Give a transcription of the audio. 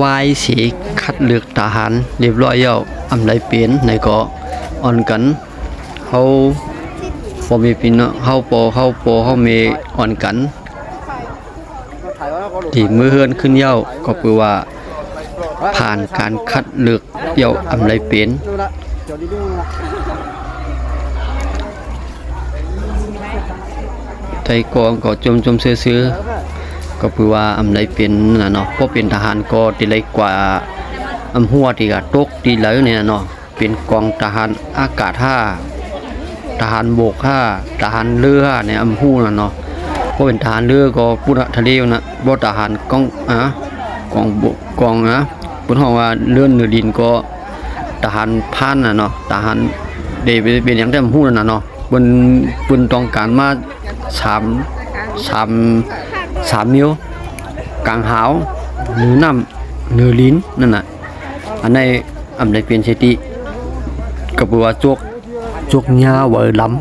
วายสีคัดเลือกทหารเรียบร้อยแล้วอำไดเป็นในก็อ่อนกันเฮาบ่มีพี่น้องเฮามีอ่อนกันที่มือเฮือนขึ้นเย้าก็คือว่าผ่านการคัดเลือกเย้าอำไดเป็นไทยกองก็จมซื่อๆก็คือว่าอำไดเป็นน่ะเนาะพอเป็นทหารก็ติไลกว่าหัวที่ก็ตกที่แล้วเนี่ยเนาะเป็นกองทหารอากาศ5ทหารบก5ทหารเรือเนี่ยฮู้น่ะเนาะพอเป็นทหารเรือก็ปุณทะเลนะบ่ทหารกองกองบกกองเพิ่นฮ้องว่าเรือเหนือดินก็ทหารพรานน่ะเนาะทหารได้เป็นหยังแต่ฮู้นั่นน่ะเนาะเพิ่นต้องการมา3นิ้วกลางหาวเหนือน้ำเหนือลิ้นนั่นน่ะอันในอำได้เป็นเสติก็คือว่าจกหญ้าไว้ล้ำ